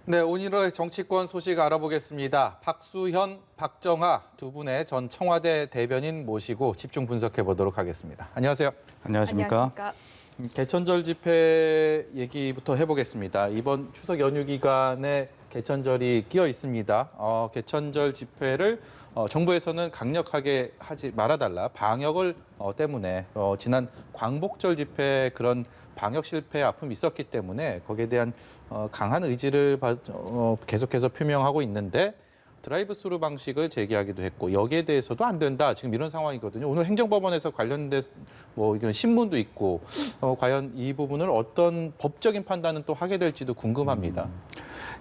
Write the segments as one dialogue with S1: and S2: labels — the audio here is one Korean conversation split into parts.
S1: 네, 오늘의 정치권 소식 알아보겠습니다. 박수현, 박정하 두 분의 전 청와대 대변인 모시고 집중 분석해 보도록 하겠습니다. 안녕하세요.
S2: 안녕하십니까?
S1: 개천절 집회 얘기부터 해보겠습니다. 이번 추석 연휴 기간에 개천절이 끼어 있습니다. 개천절 집회를 정부에서는 강력하게 하지 말아달라. 방역을 때문에 지난 광복절 집회 그런 방역 실패 아픔이 있었기 때문에 거기에 대한 강한 의지를 계속해서 표명하고 있는데 드라이브 스루 방식을 제기하기도 했고 여기에 대해서도 안 된다. 지금 이런 상황이거든요. 오늘 행정법원에서 관련된 이런 신문도 있고 과연 이 부분을 어떤 법적인 판단은 또 하게 될지도 궁금합니다.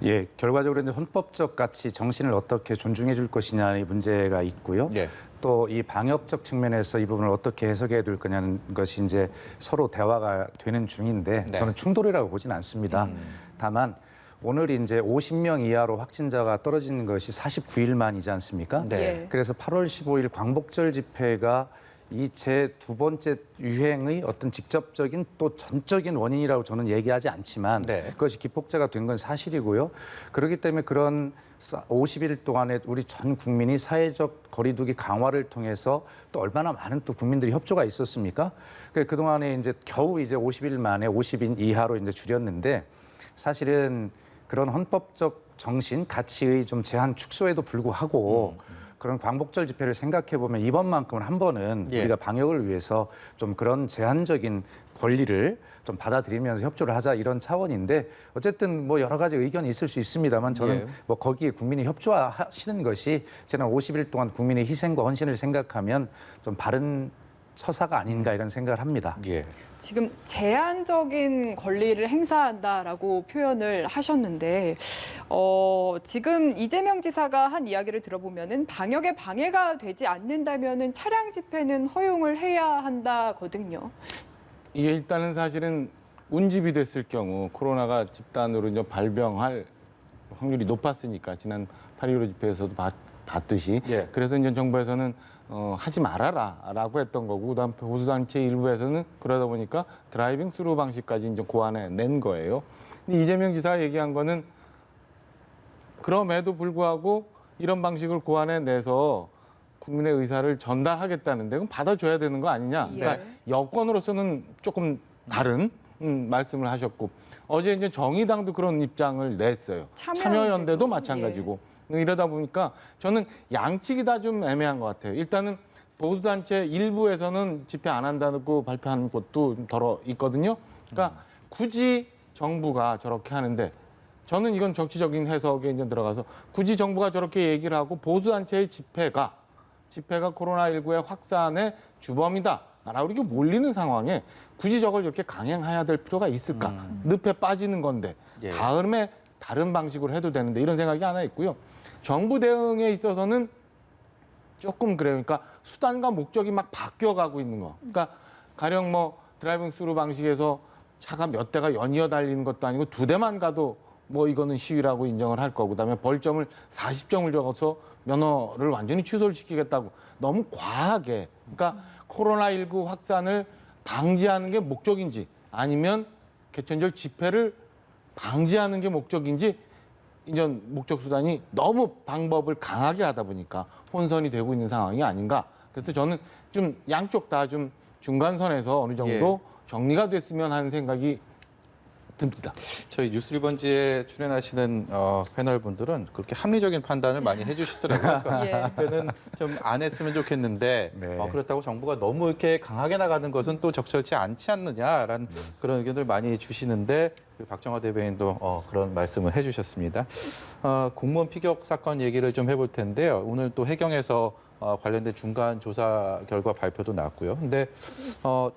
S2: 예, 결과적으로 이제 헌법적 가치 정신을 어떻게 존중해 줄 것이냐의 문제가 있고요.
S1: 예.
S2: 또 이 방역적 측면에서 이 부분을 어떻게 해석해야 될 거냐는 것이 이제 서로 대화가 되는 중인데
S1: 네.
S2: 저는 충돌이라고 보지는 않습니다. 다만 오늘 이제 50명 이하로 확진자가 떨어지는 것이 49일 만이지 않습니까?
S1: 네.
S2: 그래서 8월 15일 광복절 집회가 이 제 두 번째 유행의 어떤 직접적인 또 전적인 원인이라고 저는 얘기하지 않지만
S1: 네.
S2: 그것이 기폭제가 된 건 사실이고요. 그렇기 때문에 그런 50일 동안에 우리 전 국민이 사회적 거리두기 강화를 통해서 또 얼마나 많은 또 국민들이 협조가 있었습니까? 그동안에 이제 겨우 이제 50일 만에 50인 이하로 이제 줄였는데 사실은 그런 헌법적 정신, 가치의 좀 제한 축소에도 불구하고 그런 광복절 집회를 생각해 보면 이번만큼은 한 번은
S1: 예.
S2: 우리가 방역을 위해서 좀 그런 제한적인 권리를 좀 받아들이면서 협조를 하자 이런 차원인데 어쨌든 뭐 여러 가지 의견이 있을 수 있습니다만 저는
S1: 예.
S2: 뭐 거기에 국민이 협조하시는 것이 지난 50일 동안 국민의 희생과 헌신을 생각하면 좀 바른 처사가 아닌가 이런 생각을 합니다.
S1: 예.
S3: 지금 제한적인 권리를 행사한다라고 표현을 하셨는데 지금 이재명 지사가 한 이야기를 들어보면은 방역에 방해가 되지 않는다면은 차량 집회는 허용을 해야 한다거든요.
S4: 이게 일단은 사실은 운집이 됐을 경우 코로나가 집단으로 이제 발병할 확률이 높았으니까 지난 8.15 집회에서도 봤듯이
S1: 예.
S4: 그래서 이제 정부에서는 하지 말아라라고 했던 거고 그다음 보수단체 일부에서는 그러다 보니까 드라이빙 스루 방식까지 이제 고안해 낸 거예요. 근데 이재명 지사가 얘기한 거는 그럼에도 불구하고 이런 방식을 고안해 내서 국민의 의사를 전달하겠다는데 그럼 받아줘야 되는 거 아니냐? 그러니까 여권으로서는 조금 다른 말씀을 하셨고 어제 이제 정의당도 그런 입장을 냈어요. 참여연대도 마찬가지고. 이러다 보니까 저는 양측이 다 좀 애매한 것 같아요. 일단은 보수단체 일부에서는 집회 안 한다고 발표한 곳도 좀 덜어 있거든요. 그러니까 굳이 정부가 저렇게 하는데 저는 이건 정치적인 해석에 이제 들어가서 굳이 정부가 저렇게 얘기를 하고 보수단체의 집회가 코로나19의 확산의 주범이다. 라고 이렇게 몰리는 상황에 굳이 저걸 이렇게 강행해야 될 필요가 있을까? 늪에 빠지는 건데
S1: 예.
S4: 다음에 다른 방식으로 해도 되는데 이런 생각이 하나 있고요. 정부 대응에 있어서는 조금 그래요. 그러니까 수단과 목적이 막 바뀌어가고 있는 거. 그러니까 가령 뭐 드라이빙 스루 방식에서 차가 몇 대가 연이어 달리는 것도 아니고 두 대만 가도 뭐 이거는 시위라고 인정을 할 거고 그다음에 벌점을 40점을 적어서 면허를 완전히 취소를 시키겠다고 너무 과하게 그러니까 코로나19 확산을 방지하는 게 목적인지 아니면 개천절 집회를 방지하는 게 목적인지 이전 목적 수단이 너무 방법을 강하게 하다 보니까 혼선이 되고 있는 상황이 아닌가. 그래서 저는 좀 양쪽 다 좀 중간선에서 어느 정도 정리가 됐으면 하는 생각이 듭니다.
S1: 저희 뉴스리번지에 출연하시는 패널 분들은 그렇게 합리적인 판단을 많이 해주시더라고요. 그러니까
S3: 예.
S1: 집회는 좀 안 했으면 좋겠는데
S2: 네.
S1: 그렇다고 정부가 너무 이렇게 강하게 나가는 것은 또 적절치 않지 않느냐라는 그런 의견들 많이 주시는데 박정하 대변인도 그런 말씀을 해주셨습니다. 공무원 피격 사건 얘기를 좀 해볼 텐데요. 오늘 또 해경에서 관련된 중간 조사 결과 발표도 나왔고요. 근데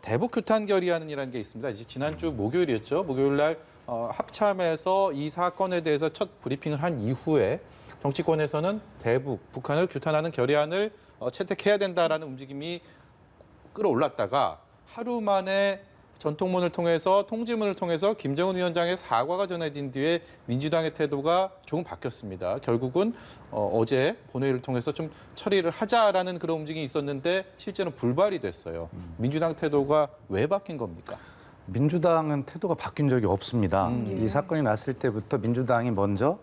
S1: 대북 규탄 결의안이라는 게 있습니다. 이제 지난주 목요일이었죠. 목요일 날 합참에서 이 사건에 대해서 첫 브리핑을 한 이후에 정치권에서는 대북, 북한을 규탄하는 결의안을 채택해야 된다라는 움직임이 끌어올랐다가 하루 만에 전통문을 통해서 통지문을 통해서 김정은 위원장의 사과가 전해진 뒤에 민주당의 태도가 조금 바뀌었습니다. 결국은 어제 본회의를 통해서 좀 처리를 하자라는 그런 움직임이 있었는데 실제로 불발이 됐어요. 민주당 태도가 왜 바뀐 겁니까?
S2: 민주당은 태도가 바뀐 적이 없습니다. 이 사건이 났을 때부터 민주당이 먼저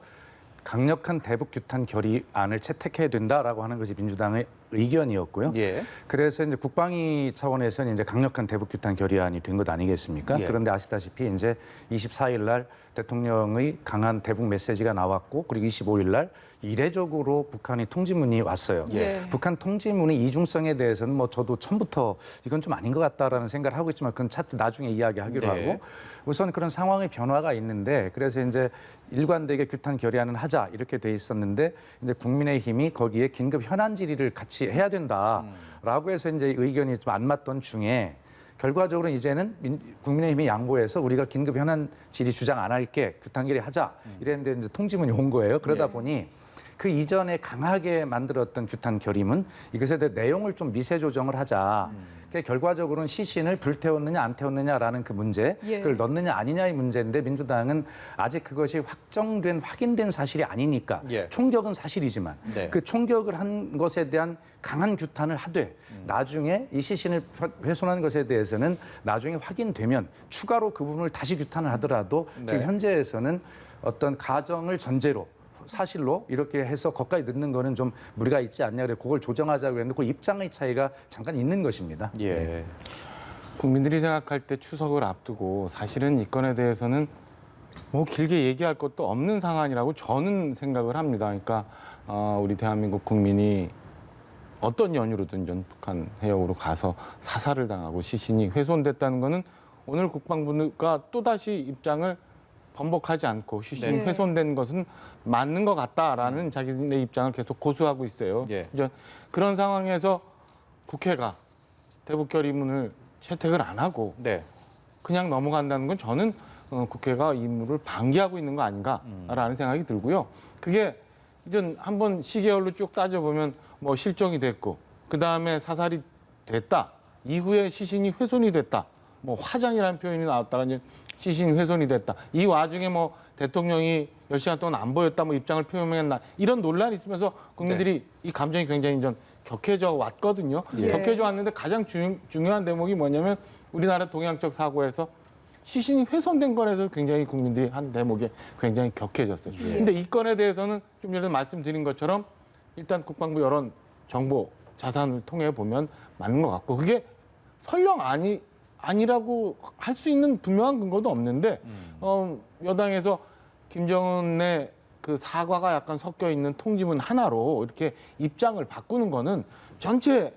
S2: 강력한 대북 규탄 결의안을 채택해야 된다라고 하는 것이 민주당의 의견이었고요.
S1: 예.
S2: 그래서 이제 국방위 차원에서는 이제 강력한 대북 규탄 결의안이 된 것 아니겠습니까?
S1: 예.
S2: 그런데 아시다시피 이제 24일 날 대통령의 강한 대북 메시지가 나왔고 그리고 25일 날 이례적으로 북한이 통지문이 왔어요.
S3: 예.
S2: 북한 통지문의 이중성에 대해서는 뭐 저도 처음부터 이건 좀 아닌 것 같다라는 생각을 하고 있지만 그건 차트 나중에 이야기하기로
S1: 네.
S2: 하고 우선 그런 상황의 변화가 있는데 그래서 이제 일관되게 규탄 결의안은 하자 이렇게 돼 있었는데 이제 국민의힘이 거기에 긴급 현안 질의를 같이 해야 된다라고 해서 이제 의견이 좀 안 맞던 중에 결과적으로 이제는 국민의힘이 양보해서 우리가 긴급 현안 질의 주장 안 할게 규탄 결의 하자 이랬는데 이제 통지문이 온 거예요. 그러다
S3: 예.
S2: 보니 그 이전에 강하게 만들었던 규탄 결의문 이것에 대해 내용을 좀 미세 조정을 하자. 그러니까 결과적으로는 시신을 불태웠느냐 안 태웠느냐라는 그 문제,
S3: 예.
S2: 그걸 넣느냐 아니냐의 문제인데 민주당은 아직 그것이 확인된 사실이 아니니까
S1: 예.
S2: 총격은 사실이지만
S1: 네.
S2: 그 총격을 한 것에 대한 강한 규탄을 하되 나중에 이 시신을 훼손한 것에 대해서는 나중에 확인되면 추가로 그 부분을 다시 규탄을 하더라도
S1: 네.
S2: 지금 현재에서는 어떤 가정을 전제로 사실로 이렇게 해서 거기까지 넣는 거는 좀 무리가 있지 않냐 그래 그걸 조정하자고 했는데 그 입장의 차이가 잠깐 있는 것입니다.
S1: 예.
S4: 국민들이 생각할 때 추석을 앞두고 사실은 이 건에 대해서는 뭐 길게 얘기할 것도 없는 상황이라고 저는 생각을 합니다. 그러니까 우리 대한민국 국민이 어떤 연유로든 전 북한 해역으로 가서 사살을 당하고 시신이 훼손됐다는 거는 오늘 국방부가 또다시 입장을 번복하지 않고 시신이
S3: 네.
S4: 훼손된 것은 맞는 것 같다라는 자기네 입장을 계속 고수하고 있어요.
S1: 예.
S4: 이제 그런 상황에서 국회가 대북 결의문을 채택을 안 하고
S1: 네.
S4: 그냥 넘어간다는 건 저는 국회가 임무를 방기하고 있는 거 아닌가라는 생각이 들고요. 그게 이제 한번 시계열로 쭉 따져보면 뭐 실종이 됐고 그 다음에 사살이 됐다. 이후에 시신이 훼손이 됐다. 뭐 화장이라는 표현이 나왔다가 이제 시신이 훼손이 됐다. 이 와중에 뭐 대통령이 10시간 동안 안 보였다. 뭐 입장을 표명했나. 이런 논란이 있으면서 국민들이 이 감정이 굉장히 좀 격해져 왔거든요.
S3: 예.
S4: 격해져 왔는데 가장 중요한 대목이 뭐냐면 우리나라 동양적 사고에서 시신이 훼손된 건에서 굉장히 국민들이 한 대목에 굉장히 격해졌어요. 근데 이 건에 대해서는 좀 전에 말씀드린 것처럼 일단 국방부 여론 정보 자산을 통해 보면 맞는 것 같고 그게 설령 아니라고 할 수 있는 분명한 근거도 없는데 여당에서 김정은의 그 사과가 약간 섞여 있는 통지문 하나로 이렇게 입장을 바꾸는 거는 전체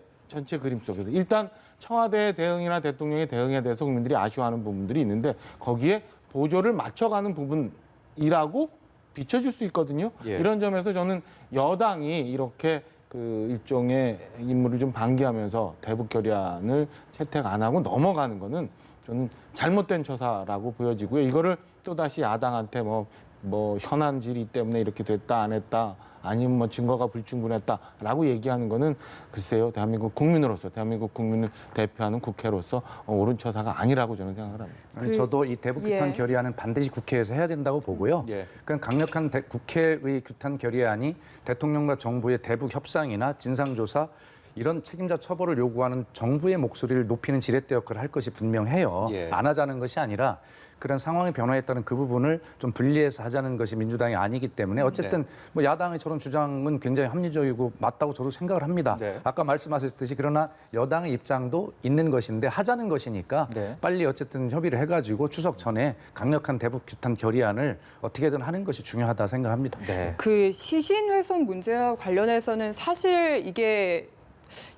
S4: 그림 속에서 일단 청와대의 대응이나 대통령의 대응에 대해서 국민들이 아쉬워하는 부분들이 있는데 거기에 보조를 맞춰가는 부분이라고 비춰질 수 있거든요.
S1: 예.
S4: 이런 점에서 저는 여당이 이렇게 그 일종의 임무를 좀 방기하면서 대북 결의안을 채택 안 하고 넘어가는 거는 저는 잘못된 처사라고 보여지고요. 이거를 또다시 야당한테 뭐 현안 질의 때문에 이렇게 됐다 안 했다 아니면 뭐 증거가 불충분했다라고 얘기하는 거는 글쎄요. 대한민국 국민으로서 대한민국 국민을 대표하는 국회로서 옳은 처사가 아니라고 저는 생각을 합니다.
S2: 아니, 저도 이 대북 규탄
S3: 예.
S2: 결의안은 반드시 국회에서 해야 된다고 보고요.
S1: 예.
S2: 그러니까 강력한 국회의 규탄 결의안이 대통령과 정부의 대북 협상이나 진상조사 이런 책임자 처벌을 요구하는 정부의 목소리를 높이는 지렛대 역할을 할 것이 분명해요.
S1: 예.
S2: 안 하자는 것이 아니라 그런 상황의 변화에 따른 그 부분을 좀 분리해서 하자는 것이 민주당이 아니기 때문에 어쨌든 뭐 야당의 저런 주장은 굉장히 합리적이고 맞다고 저도 생각을 합니다.
S1: 네.
S2: 아까 말씀하셨듯이 그러나 여당의 입장도 있는 것인데 하자는 것이니까
S1: 네.
S2: 빨리 어쨌든 협의를 해가지고 추석 전에 강력한 대북 규탄 결의안을 어떻게든 하는 것이 중요하다 생각합니다.
S1: 네.
S3: 그 시신 훼손 문제와 관련해서는 사실 이게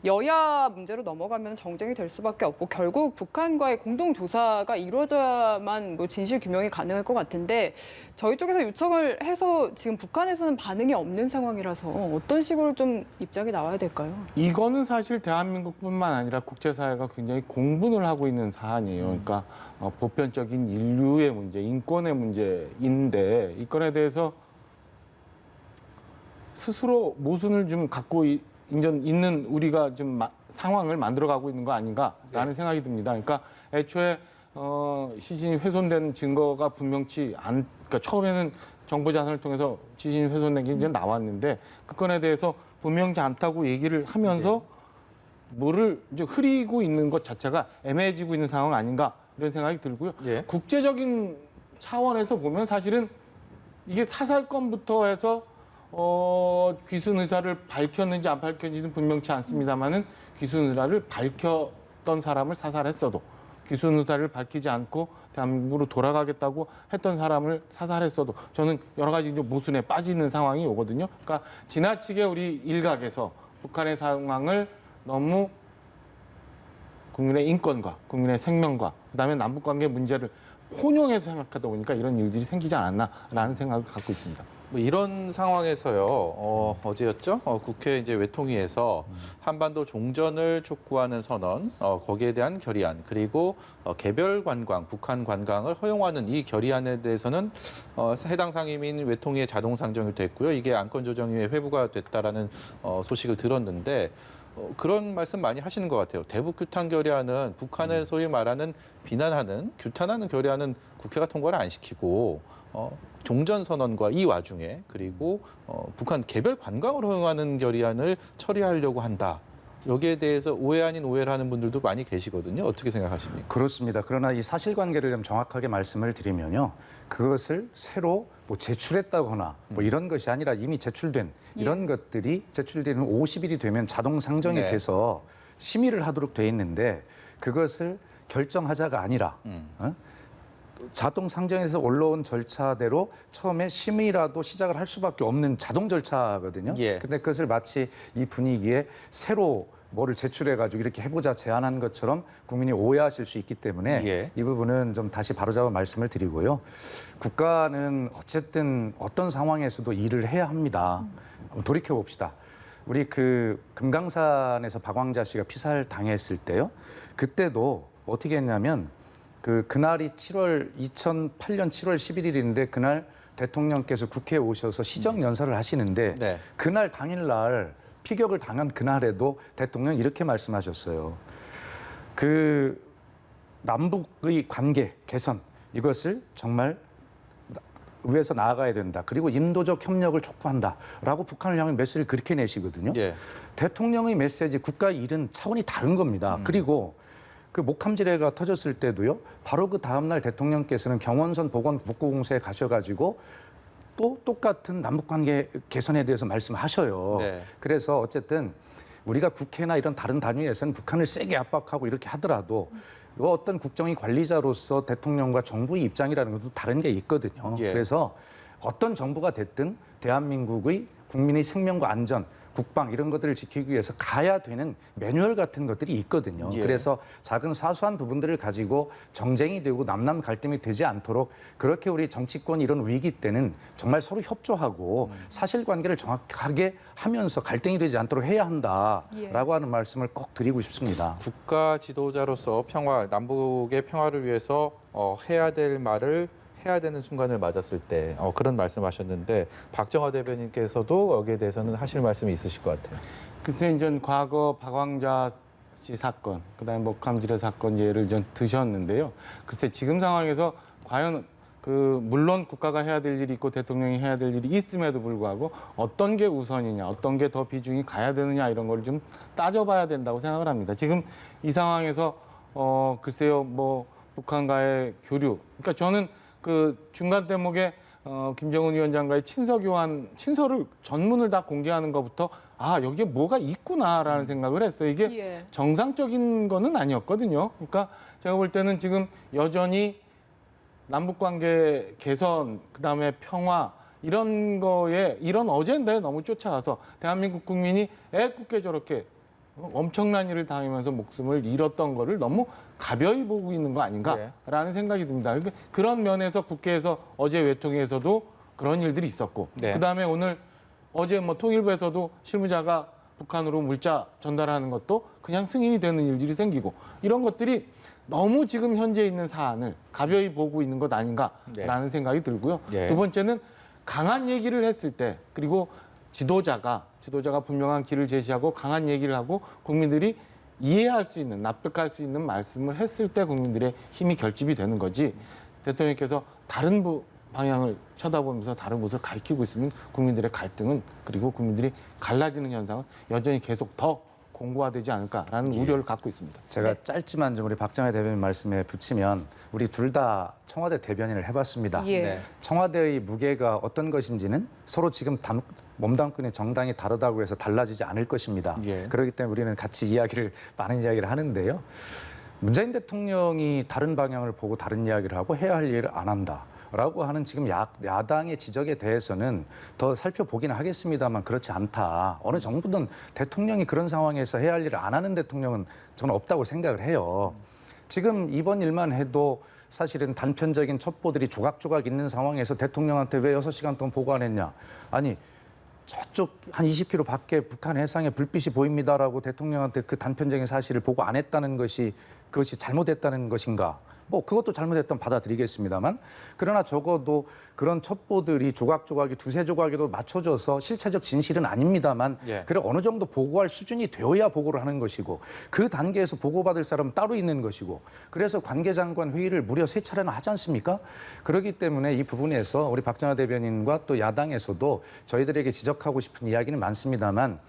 S3: 여야 문제로 넘어가면 정쟁이 될 수밖에 없고 결국 북한과의 공동 조사가 이루어져야만 뭐 진실 규명이 가능할 것 같은데 저희 쪽에서 요청을 해서 지금 북한에서는 반응이 없는 상황이라서 어떤 식으로 좀 입장이 나와야 될까요?
S4: 이거는 사실 대한민국뿐만 아니라 국제사회가 굉장히 공분을 하고 있는 사안이에요. 그러니까 보편적인 인류의 문제, 인권의 문제인데 이 건에 대해서 스스로 모순을 좀 갖고 있는 우리가 좀 상황을 만들어가고 있는 거 아닌가라는 생각이 듭니다. 그러니까 애초에 시신이 훼손된 증거가 분명치 그러니까 처음에는 정보 자산을 통해서 시신이 훼손된 게 이제 나왔는데 그 건에 대해서 분명치 않다고 얘기를 하면서 뭐를 이제 흐리고 있는 것 자체가 애매해지고 있는 상황 아닌가 이런 생각이 들고요.
S1: 예.
S4: 국제적인 차원에서 보면 사실은 이게 사살건부터 해서 귀순 의사를 밝혔는지 안 밝혔는지는 분명치 않습니다만은 귀순 의사를 밝혔던 사람을 사살했어도 귀순 의사를 밝히지 않고 대한민국으로 돌아가겠다고 했던 사람을 사살했어도 저는 여러 가지 이제 모순에 빠지는 상황이 오거든요. 그러니까 지나치게 우리 일각에서 북한의 상황을 너무 국민의 인권과 국민의 생명과 그다음에 남북관계 문제를 혼용해서 생각하다 보니까 이런 일들이 생기지 않았나라는 생각을 갖고 있습니다.
S1: 뭐 이런 상황에서요, 어제였죠? 국회 이제 외통위에서 한반도 종전을 촉구하는 선언, 거기에 대한 결의안, 그리고 개별 관광, 북한 관광을 허용하는 이 결의안에 대해서는 해당 상임위인 외통위에 자동 상정이 됐고요. 이게 안건조정위에 회부가 됐다라는 소식을 들었는데 그런 말씀 많이 하시는 것 같아요. 대북 규탄 결의안은 북한을 소위 말하는 비난하는, 규탄하는 결의안은 국회가 통과를 안 시키고 종전 선언과 이 와중에 그리고 북한 개별 관광을 허용하는 결의안을 처리하려고 한다. 여기에 대해서 오해 아닌 오해를 하는 분들도 많이 계시거든요. 어떻게 생각하십니까?
S2: 그렇습니다. 그러나 이 사실관계를 좀 정확하게 말씀을 드리면요. 그것을 새로 뭐 제출했다거나 뭐 이런 것이 아니라 이미 제출된 이런 것들이 제출되는 50일이 되면 자동 상정이
S1: 네.
S2: 돼서 심의를 하도록 돼 있는데 그것을 결정하자가 아니라 자동 상정에서 올라온 절차대로 처음에 심의라도 시작을 할 수밖에 없는 자동 절차거든요.
S1: 예.
S2: 근데 그것을 마치 이 분위기에 새로 뭐를 제출해가지고 이렇게 해보자 제안한 것처럼 국민이 오해하실 수 있기 때문에
S1: 예.
S2: 이 부분은 좀 다시 바로잡아 말씀을 드리고요. 국가는 어쨌든 어떤 상황에서도 일을 해야 합니다. 돌이켜 봅시다. 우리 그 금강산에서 박왕자 씨가 피살 당했을 때요. 그때도 어떻게 했냐면 그날이 2008년 7월 11일인데 그날 대통령께서 국회에 오셔서 시정 연설을 하시는데
S1: 네.
S2: 그날 당일날 피격을 당한 그날에도 대통령 이렇게 말씀하셨어요. 그 남북의 관계 개선 이것을 정말 위에서 나아가야 된다. 그리고 인도적 협력을 촉구한다라고 북한을 향해 메시지를 그렇게 내시거든요.
S1: 예.
S2: 대통령의 메시지, 국가 일은 차원이 다른 겁니다. 그리고 그 목함지뢰가 터졌을 때도요. 바로 그 다음날 대통령께서는 경원선 보건 복구공사에 가셔가지고 또 똑같은 남북관계 개선에 대해서 말씀하셔요.
S1: 네.
S2: 그래서 어쨌든 우리가 국회나 이런 다른 단위에서는 북한을 세게 압박하고 이렇게 하더라도 어떤 국정의 관리자로서 대통령과 정부의 입장이라는 것도 다른 게 있거든요.
S1: 예.
S2: 그래서 어떤 정부가 됐든 대한민국의 국민의 생명과 안전, 국방 이런 것들을 지키기 위해서 가야 되는 매뉴얼 같은 것들이 있거든요.
S1: 예.
S2: 그래서 작은 사소한 부분들을 가지고 정쟁이 되고 남남 갈등이 되지 않도록 그렇게 우리 정치권 이런 위기 때는 정말 서로 협조하고 사실관계를 정확하게 하면서 갈등이 되지 않도록 해야 한다라고 하는 말씀을 꼭 드리고 싶습니다.
S1: 국가 지도자로서 평화, 남북의 평화를 위해서 해야 될 말을 해야 되는 순간을 맞았을 때 그런 말씀하셨는데 박정화 대변인께서도 여기에 대해서는 하실 말씀이 있으실 것 같아요.
S4: 글쎄 이제 과거 박왕자 씨 사건, 그다음에 목함지뢰 사건 예를 좀 드셨는데요. 글쎄 지금 상황에서 과연 물론 국가가 해야 될 일이 있고 대통령이 해야 될 일이 있음에도 불구하고 어떤 게 우선이냐, 어떤 게 더 비중이 가야 되느냐 이런 걸 좀 따져봐야 된다고 생각을 합니다. 지금 이 상황에서 글쎄요 뭐 북한과의 교류, 그러니까 저는 그 중간 대목에 김정은 위원장과의 친서를 전문을 다 공개하는 것부터 여기에 뭐가 있구나라는 생각을 했어요. 이게
S3: 예.
S4: 정상적인 거는 아니었거든요. 그러니까 제가 볼 때는 지금 여전히 남북관계 개선, 그다음에 평화 이런 거에 이런 어젠다에 너무 쫓아가서 대한민국 국민이 애꿎게 저렇게 엄청난 일을 당하면서 목숨을 잃었던 거를 너무 가벼이 보고 있는 거 아닌가라는 생각이 듭니다. 그러니까 그런 면에서 국회에서 어제 외통위에서도 그런 일들이 있었고
S1: 네.
S4: 그다음에 어제 뭐 통일부에서도 실무자가 북한으로 물자 전달하는 것도 그냥 승인이 되는 일들이 생기고 이런 것들이 너무 지금 현재 있는 사안을 가벼이 보고 있는 것 아닌가라는 생각이 들고요.
S1: 네.
S4: 두 번째는 강한 얘기를 했을 때 그리고 지도자가 분명한 길을 제시하고 강한 얘기를 하고 국민들이 이해할 수 있는, 납득할 수 있는 말씀을 했을 때 국민들의 힘이 결집이 되는 거지 대통령께서 다른 방향을 쳐다보면서 다른 곳을 가리키고 있으면 국민들의 갈등은 그리고 국민들이 갈라지는 현상은 여전히 계속 더 공고화되지 않을까라는 우려를 갖고 있습니다.
S2: 제가
S3: 네.
S2: 짧지만 좀 우리 박정희 대변인 말씀에 붙이면 우리 둘 다 청와대 대변인을 해봤습니다.
S3: 예.
S1: 네.
S2: 청와대의 무게가 어떤 것인지는 서로 지금 몸담고 있는 정당이 다르다고 해서 달라지지 않을 것입니다.
S4: 예.
S2: 그렇기 때문에 우리는 같이 많은 이야기를 하는데요. 문재인 대통령이 다른 방향을 보고 다른 이야기를 하고 해야 할 일을 안 한다라고 하는 지금 야당의 지적에 대해서는 더 살펴보기는 하겠습니다만 그렇지 않다. 어느 정부든 대통령이 그런 상황에서 해야 할 일을 안 하는 대통령은 저는 없다고 생각을 해요. 지금 이번 일만 해도 사실은 단편적인 첩보들이 조각조각 있는 상황에서 대통령한테 왜 6시간 동안 보고 안 했냐. 아니 저쪽 한 20km 밖에 북한 해상에 불빛이 보입니다라고 대통령한테 그 단편적인 사실을 보고 안 했다는 것이 그것이 잘못했다는 것인가. 뭐 그것도 잘못했다면 받아들이겠습니다만 그러나 적어도 그런 첩보들이 조각조각이 두세 조각에도 맞춰져서 실체적 진실은 아닙니다만
S1: 예.
S2: 그래 어느 정도 보고할 수준이 되어야 보고를 하는 것이고 그 단계에서 보고받을 사람은 따로 있는 것이고 그래서 관계장관 회의를 무려 3차례나 하지 않습니까? 그렇기 때문에 이 부분에서 우리 박정희 대변인과 또 야당에서도 저희들에게 지적하고 싶은 이야기는 많습니다만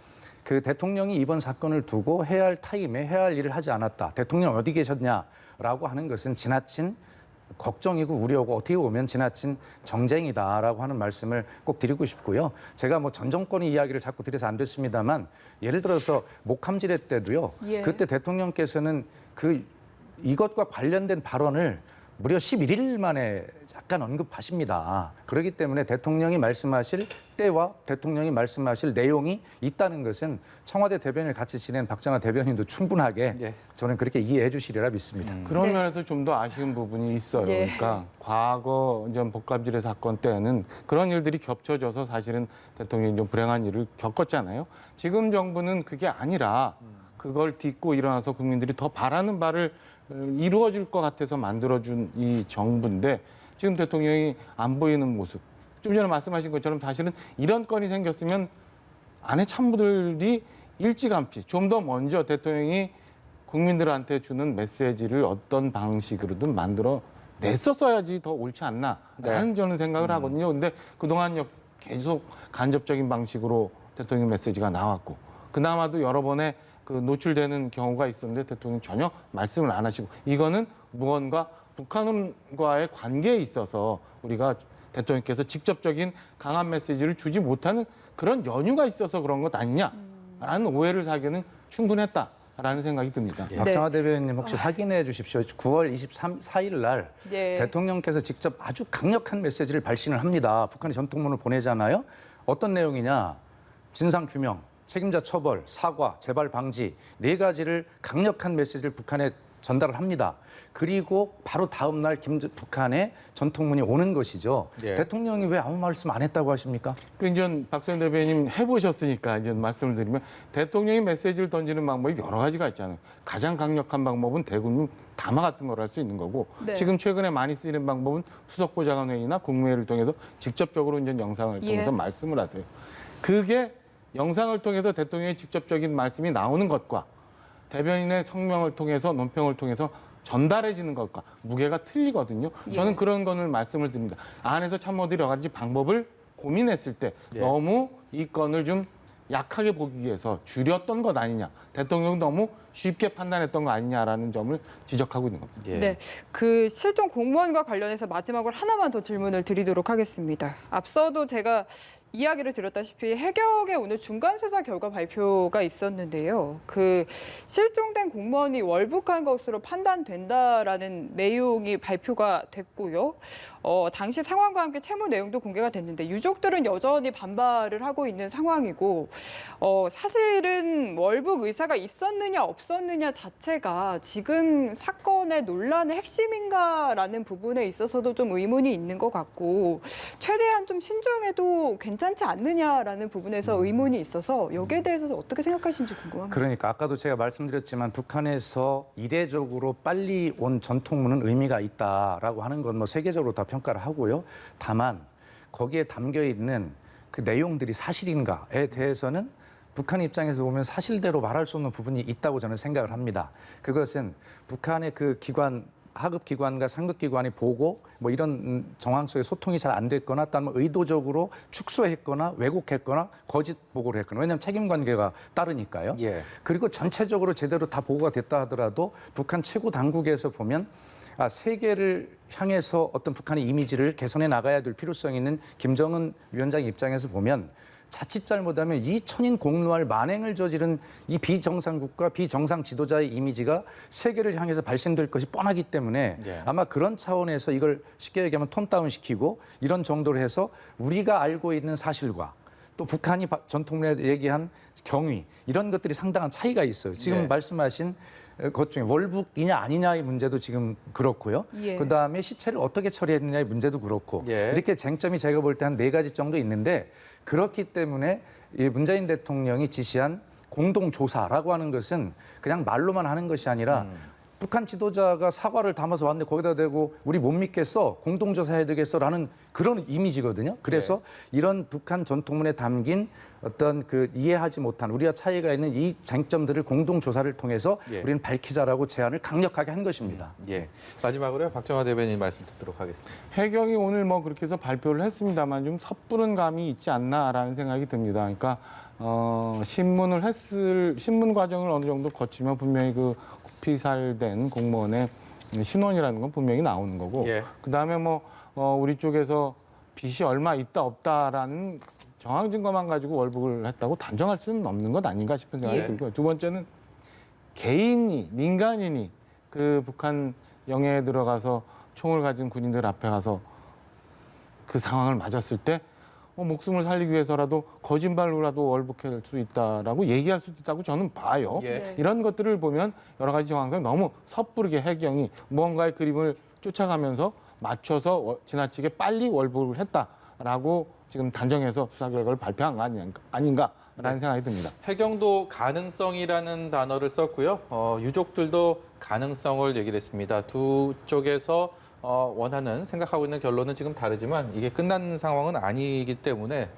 S2: 그 대통령이 이번 사건을 두고 해야 할 타임에 해야 할 일을 하지 않았다. 대통령 어디 계셨냐라고 하는 것은 지나친 걱정이고 우려고 어떻게 보면 지나친 정쟁이다라고 하는 말씀을 꼭 드리고 싶고요. 제가 뭐 전 정권의 이야기를 자꾸 드려서 안 됐습니다만 예를 들어서 목함지뢰 때도요.
S3: 예.
S2: 그때 대통령께서는 이것과 관련된 발언을 무려 11일 만에 약간 언급하십니다. 그렇기 때문에 대통령이 말씀하실 때와 대통령이 말씀하실 내용이 있다는 것은 청와대 대변인을 같이 지낸 박정희 대변인도 충분하게
S1: 예.
S2: 저는 그렇게 이해해 주시리라 믿습니다.
S4: 그런
S3: 네.
S4: 면에서 좀 더 아쉬운 부분이 있어요.
S3: 예.
S4: 그러니까 과거 이제 복합지뢰 사건 때는 그런 일들이 겹쳐져서 사실은 대통령이 좀 불행한 일을 겪었잖아요. 지금 정부는 그게 아니라 그걸 딛고 일어나서 국민들이 더 바라는 바를 이루어질 것 같아서 만들어준 이 정부인데 지금 대통령이 안 보이는 모습. 좀 전에 말씀하신 것처럼 사실은 이런 건이 생겼으면 안에 참모들이 일찌감치 좀 더 먼저 대통령이 국민들한테 주는 메시지를 어떤 방식으로든 만들어 냈었어야지 더 옳지 않나라는 저는 생각을 하거든요. 근데 그동안 계속 간접적인 방식으로 대통령 메시지가 나왔고 그나마도 여러 번의 그 노출되는 경우가 있었는데 대통령 전혀 말씀을 안 하시고 이거는 무언가 북한과의 관계에 있어서 우리가 대통령께서 직접적인 강한 메시지를 주지 못하는 그런 연유가 있어서 그런 것 아니냐라는 오해를 사기에는 충분했다라는 생각이 듭니다.
S1: 예.
S2: 박정희 대변인님 혹시 확인해 주십시오. 9월 24일 날
S3: 예.
S2: 대통령께서 직접 아주 강력한 메시지를 발신을 합니다. 북한이 전통문을 보내잖아요. 어떤 내용이냐. 진상 규명, 책임자 처벌, 사과, 재발 방지 4가지를 강력한 메시지를 북한에 전달을 합니다. 그리고 바로 다음 날 북한에 전통문이 오는 것이죠.
S1: 예.
S2: 대통령이 왜 아무 말씀 안 했다고 하십니까?
S4: 그 이제 박수현 대변인 해보셨으니까 이제 말씀을 드리면 대통령이 메시지를 던지는 방법이 여러 가지가 있잖아요. 가장 강력한 방법은 대국민 담화 같은 걸 할 수 있는 거고
S3: 네.
S4: 지금 최근에 많이 쓰이는 방법은 수석보좌관 회의나 국무회의를 통해서 직접적으로 이제 영상을 통해서
S3: 예.
S4: 말씀을 하세요. 그게 영상을 통해서 대통령의 직접적인 말씀이 나오는 것과 대변인의 성명을 통해서 논평을 통해서 전달해지는 것과 무게가 틀리거든요. 저는
S3: 예.
S4: 그런 거를 말씀을 드립니다. 안에서 참모들이 여러 가지 방법을 고민했을 때
S1: 예.
S4: 너무 이 건을 좀 약하게 보기 위해서 줄였던 것 아니냐. 대통령이 너무 쉽게 판단했던 거 아니냐라는 점을 지적하고 있는 겁니다.
S1: 예.
S3: 네, 그 실종 공무원과 관련해서 마지막으로 하나만 더 질문을 드리도록 하겠습니다. 앞서도 제가 이야기를 드렸다시피 해경의 오늘 중간 수사 결과 발표가 있었는데요. 그 실종된 공무원이 월북한 것으로 판단된다라는 내용이 발표가 됐고요. 당시 상황과 함께 채무 내용도 공개가 됐는데 유족들은 여전히 반발을 하고 있는 상황이고 사실은 월북 의사가 있었느냐 없었느냐 자체가 지금 사건의 논란의 핵심인가라는 부분에 있어서도 좀 의문이 있는 것 같고 최대한 좀 신중해도 괜찮지 않느냐라는 부분에서 의문이 있어서 여기에 대해서 어떻게 생각하시는지 궁금합니다.
S2: 그러니까 아까도 제가 말씀드렸지만 북한에서 이례적으로 빨리 온 전통문은 의미가 있다라고 하는 건 뭐 세계적으로 다 평가를 하고요. 다만 거기에 담겨 있는 그 내용들이 사실인가에 대해서는 북한 입장에서 보면 사실대로 말할 수 없는 부분이 있다고 저는 생각을 합니다. 그것은 북한의 그 기관 하급 기관과 상급 기관이 보고 뭐 이런 정황 속에 소통이 잘 안 됐거나 또는 의도적으로 축소했거나 왜곡했거나 거짓 보고를 했거나 왜냐하면 책임 관계가 따르니까요.
S1: 예.
S2: 그리고 전체적으로 제대로 다 보고가 됐다 하더라도 북한 최고 당국에서 보면 세계를 향해서 어떤 북한의 이미지를 개선해 나가야 될 필요성이 있는 김정은 위원장 입장에서 보면 자칫 잘못하면 이 천인 공노할 만행을 저지른 이 비정상국가 비정상 지도자의 이미지가 세계를 향해서 발생될 것이 뻔하기 때문에
S1: 예.
S2: 아마 그런 차원에서 이걸 쉽게 얘기하면 톤다운 시키고 이런 정도로 해서 우리가 알고 있는 사실과 또 북한이 전통문에 얘기한 경위 이런 것들이 상당한 차이가 있어요. 지금
S1: 네.
S2: 말씀하신 것 중에 월북이냐 아니냐의 문제도 지금 그렇고요.
S3: 예.
S2: 그다음에 시체를 어떻게 처리했느냐의 문제도 그렇고
S1: 예.
S2: 이렇게 쟁점이 제가 볼 때 한 4가지 정도 있는데 그렇기 때문에 이 문재인 대통령이 지시한 공동조사라고 하는 것은 그냥 말로만 하는 것이 아니라 북한 지도자가 사과를 담아서 왔는데 거기다 대고 우리 못 믿겠어 공동조사해야 되겠어라는 그런 이미지거든요. 그래서 이런 북한 전통문에 담긴 어떤 그 이해하지 못한 우리와 차이가 있는 이 쟁점들을 공동조사를 통해서
S1: 예.
S2: 우리는 밝히자라고 제안을 강력하게 한 것입니다.
S1: 예. 마지막으로요. 박정화 대변인 말씀 듣도록 하겠습니다.
S4: 해경이 오늘 뭐 그렇게 해서 발표를 했습니다만 좀 섣부른 감이 있지 않나라는 생각이 듭니다. 그러니까 신문 과정을 어느 정도 거치면 분명히 그 피살된 공무원의 신원이라는 건 분명히 나오는 거고
S1: 예.
S4: 그다음에 우리 쪽에서 빚이 얼마 있다 없다라는 정황 증거만 가지고 월북을 했다고 단정할 수는 없는 것 아닌가 싶은 생각이
S1: 예.
S4: 들고요. 두 번째는 개인이 민간인이 그 북한 영해에 들어가서 총을 가진 군인들 앞에 가서 그 상황을 맞았을 때 목숨을 살리기 위해서라도 거짓말로라도 월북할 수 있다라고 얘기할 수도 있다고 저는 봐요.
S1: 예.
S3: 네.
S4: 이런 것들을 보면 여러 가지 정황상 너무 섣부르게 해경이 무언가의 그림을 쫓아가면서 맞춰서 지나치게 빨리 월북을 했다라고 지금 단정해서 수사 결과를 발표한 거 아닌가라는 생각이 듭니다.
S1: 해경도 가능성이라는 단어를 썼고요. 유족들도 가능성을 얘기를 했습니다. 두 쪽에서 원하는 생각하고 있는 결론은 지금 다르지만 이게 끝난 상황은 아니기 때문에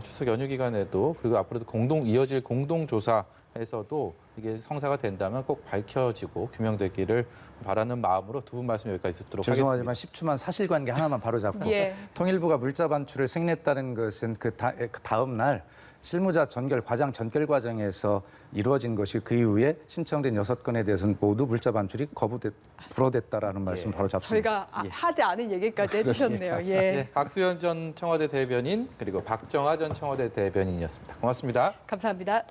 S1: 추석 연휴 기간에도 그리고 앞으로도 이어질 공동조사에서도 이게 성사가 된다면 꼭 밝혀지고 규명되기를 바라는 마음으로 두 분 말씀 여기까지 듣도록
S2: 죄송하지만
S1: 하겠습니다.
S2: 10초만 사실관계 하나만 바로잡고
S3: 예.
S2: 통일부가 물자 반출을 승인했다는 것은 그 다음 날 실무자 과장 전결 과정에서 이루어진 것이 그 이후에 신청된 6건에 대해서는 모두 물자 반출이 불허됐다라는 말씀 바로 잡습니다.
S3: 저희가 하지 않은 얘기까지 해주셨네요. 예.
S1: 네, 박수현 전 청와대 대변인 그리고 박정화 전 청와대 대변인이었습니다. 고맙습니다.
S3: 감사합니다.